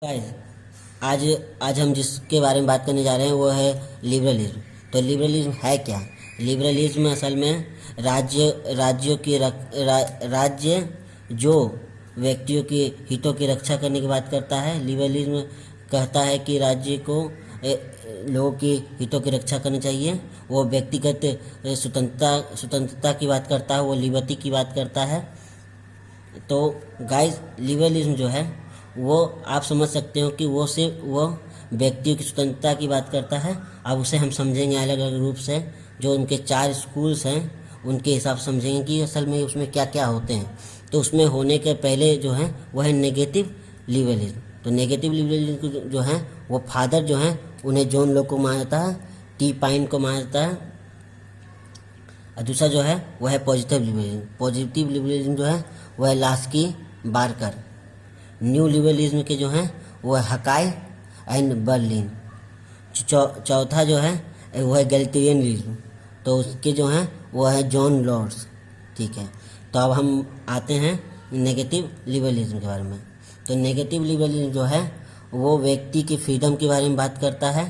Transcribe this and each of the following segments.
Guys, आज आज हम जिसके बारे में बात करने जा रहे हैं वो है लिबरलिज्म। तो लिबरलिज्म है क्या? लिबरलिज्म असल में राज्य जो व्यक्तियों के हितों की रक्षा करने की बात करता है। लिबरलिज्म कहता है कि राज्य को लोगों के हितों की रक्षा करनी चाहिए। वो व्यक्तिगत स्वतंत्रता की बात करता है, वो लिबर्टी की बात करता है। तो गाइस, लिबरलिज्म जो है वो आप समझ सकते हो कि वो सिर्फ वो व्यक्तियों की स्वतंत्रता की बात करता है। अब उसे हम समझेंगे अलग अलग रूप से। जो उनके 4 स्कूल्स हैं उनके हिसाब से समझेंगे कि असल में उसमें क्या क्या होते हैं। तो उसमें होने के पहले जो है वो है नेगेटिव लिबरलिज्म। तो नेगेटिव लिबरलिज्म जो है वो फादर जो है उन्हें जॉन लॉक को माना जाता है, टी पाइन को माना जाता है। और दूसरा जो है वह है पॉजिटिव लिबरलिज्म। पॉजिटिव लिबरलिज्म जो है वह है लास्की बारकर। न्यू लिबरलिज्म के जो हैं वो है हकाई एंड बर्लिन। चौथा जो है वह है गैलिटियनिज्म। तो उसके जो हैं वो है जॉन लॉर्ड्स। ठीक है, तो अब हम आते हैं नेगेटिव लिबरलिज्म के बारे में। तो नेगेटिव लिबरलिज्म जो है वो व्यक्ति की फ्रीडम के बारे में बात करता है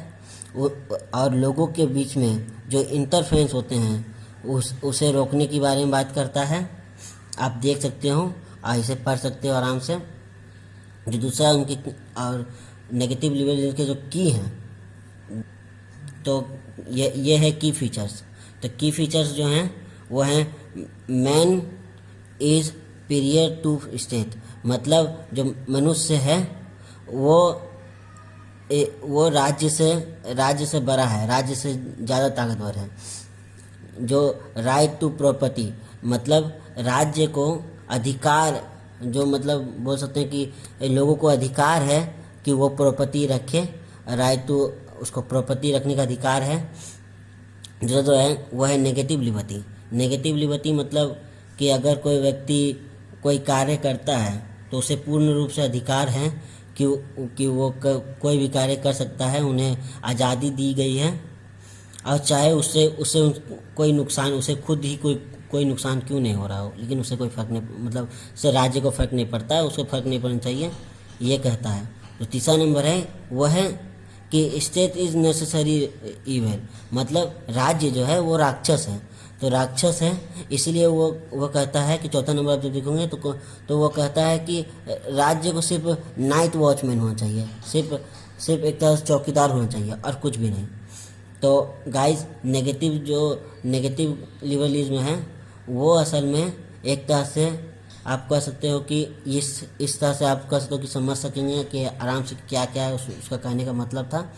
और लोगों के बीच में जो इंटरफेरेंस होते हैं उसे रोकने के बारे में बात करता है। आप देख सकते हो और इसे पढ़ सकते हो आराम से। जो दूसरा उनकी और नेगेटिव लिबरलिज्म के जो की हैं, तो ये है की फीचर्स। तो की फीचर्स जो हैं वो हैं मैन इज़ पीरियर टू स्टेट। मतलब जो मनुष्य है वो राज्य से बड़ा है, राज्य से ज़्यादा ताकतवर है। जो राइट टू प्रॉपर्टी, मतलब राज्य को अधिकार, जो मतलब बोल सकते हैं कि लोगों को अधिकार है कि वो प्रॉपर्टी रखे। राइट टू, उसको प्रॉपर्टी रखने का अधिकार है। जो है वह है नेगेटिव लिबर्टी। नेगेटिव लिबर्टी मतलब कि अगर कोई व्यक्ति कोई कार्य करता है तो उसे पूर्ण रूप से अधिकार है कि वो कोई भी कार्य कर सकता है। उन्हें आज़ादी दी गई है और चाहे उससे कोई नुकसान, उसे खुद ही कोई नुकसान क्यों नहीं हो रहा हो, लेकिन उसे कोई फ़र्क नहीं, मतलब उससे राज्य को फ़र्क नहीं पड़ता है, उसको फ़र्क नहीं पड़ना चाहिए, ये कहता है। तो तीसरा नंबर है वह है कि स्टेट इज़ नेसेसरी इविल। मतलब राज्य जो है वो राक्षस है, तो राक्षस है, इसलिए वो कहता है कि चौथा नंबर आप जब देखोगे तो वो कहता है कि राज्य को सिर्फ नाइट वॉचमैन होना चाहिए, सिर्फ एक तरह से चौकीदार होना चाहिए और कुछ भी नहीं। तो गाइस, नेगेटिव लिबरलिज्म है वो असल में एक तरह से आप कह सकते हो कि इस तरह से आप कह सकते हो कि समझ सकेंगे कि आराम से क्या क्या उसका कहने का मतलब था।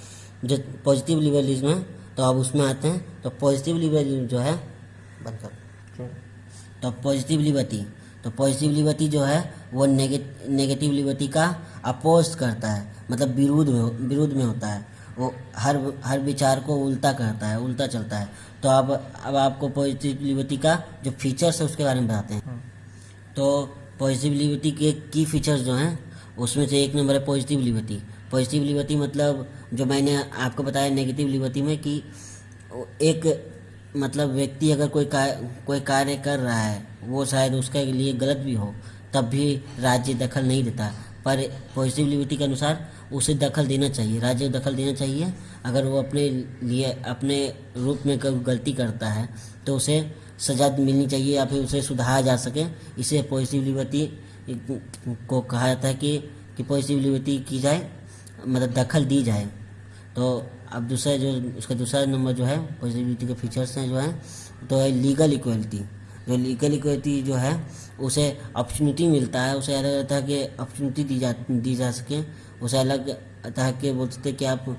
जो पॉजिटिव लिबरलिज्म है, तो अब उसमें आते हैं। तो पॉजिटिव लिबरलिज्म जो है तो पॉजिटिव लिबर्टी जो है वो नेगेटिव लिबर्टी का अपोज करता है, मतलब विरोध में होता है। वो हर विचार को उल्टा करता है, उल्टा चलता है। तो अब आपको पॉजिटिव लिबर्टी का जो फीचर्स है उसके बारे में बताते हैं। तो पॉजिटिव लिबर्टी के की फीचर्स जो हैं उसमें से एक नंबर है पॉजिटिव लिबर्टी। पॉजिटिव लिबर्टी मतलब जो मैंने आपको बताया नेगेटिव लिबर्टी में कि एक मतलब व्यक्ति अगर कोई कार्य कर रहा है, वो शायद उसके लिए गलत भी हो, तब भी राज्य दखल नहीं देता। पर पॉजिटिव लिबर्टी के अनुसार उसे दखल देना चाहिए, राज्य को दखल देना चाहिए। अगर वो अपने रूप में कोई गलती करता है तो उसे सज़ा मिलनी चाहिए या फिर उसे सुधारा जा सके। इसे पॉजिटिव लिबर्टी को कहा जाता है कि पॉजिटिव लिबर्टी की जाए, मतलब दखल दी जाए। तो अब दूसरा जो उसका दूसरा नंबर जो है पॉजिटिविटी के फीचर्स हैं जो हैं, तो है लीगल इक्वलिटी। जो लीगल इक्वलिटी जो है उसे अपॉर्चुनिटी मिलता है, उसे अलग तरह के अपॉर्चुनिटी दी जा सके, उसे अलग तरह के बोल सकते कि आप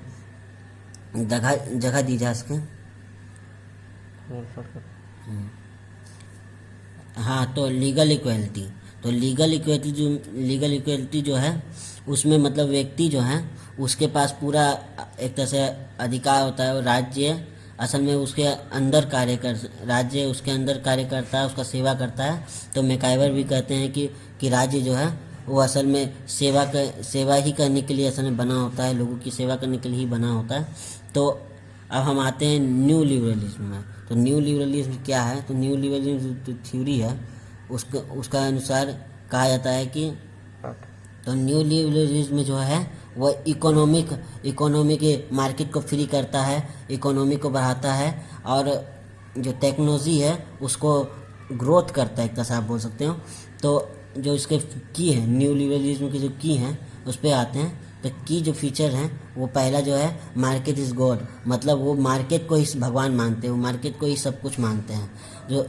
जगह दी जा सके। हाँ, तो लीगल इक्वलिटी जो है उसमें मतलब व्यक्ति जो है उसके पास पूरा एक तरह से अधिकार होता है। राज्य असल में राज्य उसके अंदर कार्य करता है, उसका सेवा करता है। तो मैकाइवर भी कहते हैं कि राज्य जो है वो असल में सेवा ही करने के लिए असल में बना होता है, लोगों की सेवा करने के लिए ही बना होता है। तो अब हम आते हैं न्यू लिबरलिज्म में। तो न्यू लिबरलिज्म क्या है? तो न्यू लिबरलिज्म जो थ्योरी है उसका अनुसार कहा जाता है कि तो न्यू लिबरलिज्म जो है वह इकोनॉमी के मार्केट को फ्री करता है, इकोनॉमी को बढ़ाता है, और जो टेक्नोलॉजी है उसको ग्रोथ करता है, एक तरह से आप बोल सकते हो। तो जो इसके की है, न्यू लिबरलिज्म की जो की हैं उस पर आते हैं। तो की जो फीचर हैं वो पहला जो है मार्केट इज़ गॉड, मतलब वो मार्केट को ही भगवान मानते हैं, वो मार्केट को ही सब कुछ मानते हैं। जो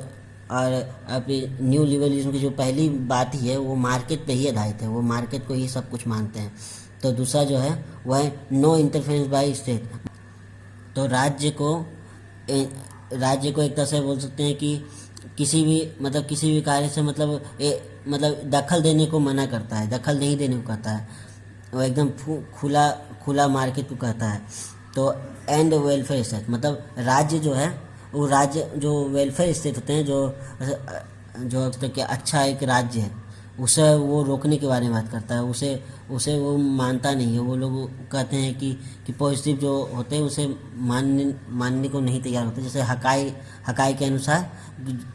और अब न्यू लिबरलिज्म की जो पहली बात ही है वो मार्केट पे ही आधारित है, वो मार्केट को ही सब कुछ मानते हैं। तो दूसरा जो है वह है नो इंटरफेरेंस बाय स्टेट। तो राज्य को एक तरह से बोल सकते हैं कि किसी भी कार्य से मतलब दखल देने को मना करता है, दखल नहीं देने को कहता है, वो एकदम खुला मार्केट को कहता है। तो एंड वेलफेयर स्टेट, मतलब राज्य जो है वो राज्य जो वेलफेयर स्टेट होते हैं, जो मतलब कि अच्छा एक राज्य है उसे वो रोकने के बारे में बात करता है, उसे वो मानता नहीं है। वो लोग कहते हैं कि पॉजिटिव जो होते हैं उसे मानने को नहीं तैयार होते। जैसे हकाई के अनुसार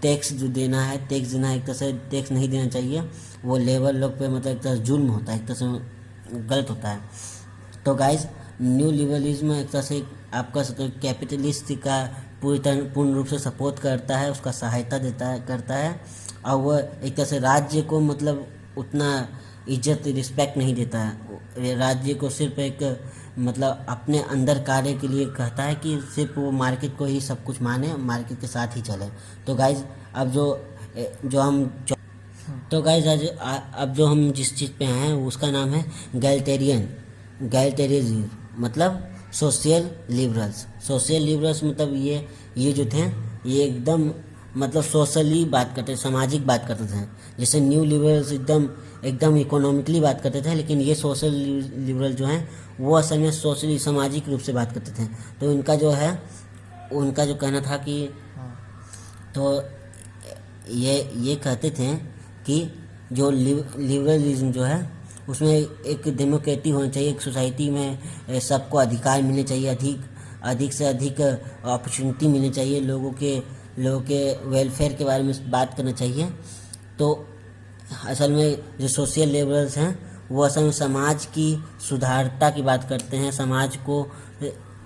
टैक्स देना है, एक तरह से टैक्स नहीं देना चाहिए, वो लेबर लोग पे मतलब एक तरह से जुल्म होता है, एक तरह से गलत होता है। तो गाइज न्यू लिबरलिज्म एक तरह से आपका कैपिटलिस्ट का पूर्ण रूप से सपोर्ट करता है, उसका सहायता करता है, और वह एक तरह से राज्य को मतलब उतना इज्जत रिस्पेक्ट नहीं देता है। राज्य को सिर्फ एक मतलब अपने अंदर कार्य के लिए कहता है कि सिर्फ वो मार्केट को ही सब कुछ माने, मार्केट के साथ ही चले। तो गाइज अब जो हम जिस चीज़ पे हैं उसका नाम है गैल्टेरियनिज्म, मतलब सोशल लिबरल्स मतलब ये जो थे ये एकदम मतलब सोशली बात करते थे, सामाजिक बात करते थे। जैसे न्यू लिबरल्स एकदम इकोनॉमिकली बात करते थे, लेकिन ये सोशल लिबरल जो हैं वो असल में सोशली सामाजिक रूप से बात करते थे। तो उनका जो कहना था कि तो ये कहते थे कि जो लिबरलिज्म जो है उसमें एक डेमोक्रेसी होना चाहिए, एक सोसाइटी में सबको अधिकार मिलने चाहिए, अधिक से अधिक अपॉर्चुनिटी मिलनी चाहिए, लोगों के वेलफेयर के बारे में बात करना चाहिए। तो असल में जो सोशल लिबरल्स हैं वो असल में समाज की सुधारता की बात करते हैं, समाज को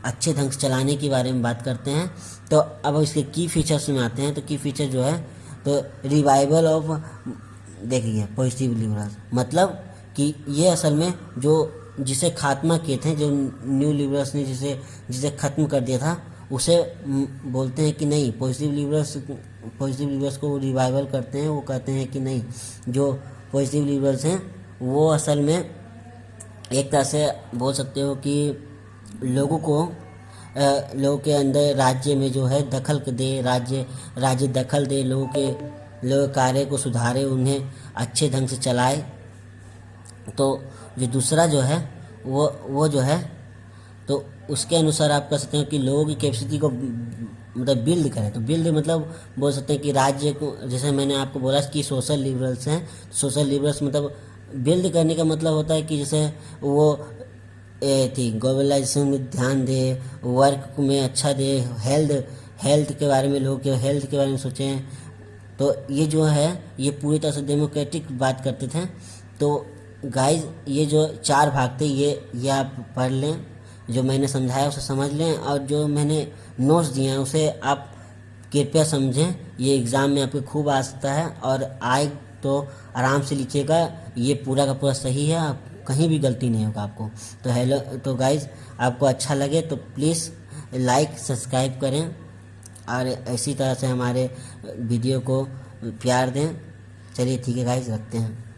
अच्छे ढंग से चलाने के बारे में बात करते हैं। तो अब इसके की फीचर्स में आते हैं। तो की फीचर जो है तो रिवाइवल ऑफ देखिए पॉजिटिव लिबरल्स, मतलब कि ये असल में जिसे खात्मा किए थे, जो न्यू लिबरल्स ने जिसे ख़त्म कर दिया था उसे बोलते हैं कि नहीं, पॉजिटिव लिबरल्स को रिवाइवल करते हैं। वो कहते हैं कि नहीं, जो पॉजिटिव लिबरल्स हैं वो असल में एक तरह से बोल सकते हो कि लोगों के अंदर राज्य में जो है दखल दे, राज्य दखल दे, लोग कार्य को सुधारे, उन्हें अच्छे ढंग से चलाए। तो जो दूसरा जो है वो जो है तो उसके अनुसार आप कह सकते हैं कि लोगों की कैपेसिटी को मतलब बिल्ड करें। तो बिल्ड मतलब बोल सकते हैं कि राज्य को, जैसे मैंने आपको बोला कि सोशल लिबरल्स हैं, सोशल लिबरल्स मतलब बिल्ड करने का मतलब होता है कि जैसे वो ग्लोबलाइजेशन में ध्यान दे, वर्क में अच्छा दे, हेल्थ के बारे में, लोगों के हेल्थ के बारे में सोचें। तो ये जो है ये पूरी तरह से डेमोक्रेटिक बात करते थे। तो गाइज ये जो 4 भाग थे ये आप पढ़ लें, जो मैंने समझाया उसे समझ लें, और जो मैंने नोट्स दिए हैं उसे आप कृपया समझें। ये एग्ज़ाम में आपके खूब आ सकता है, और आए तो आराम से लिखिएगा, ये पूरा का पूरा सही है, आप कहीं भी गलती नहीं होगा आपको। तो गाइज आपको अच्छा लगे तो प्लीज़ लाइक सब्सक्राइब करें, और इसी तरह से हमारे वीडियो को प्यार दें। चलिए ठीक है गाइज, रखते हैं।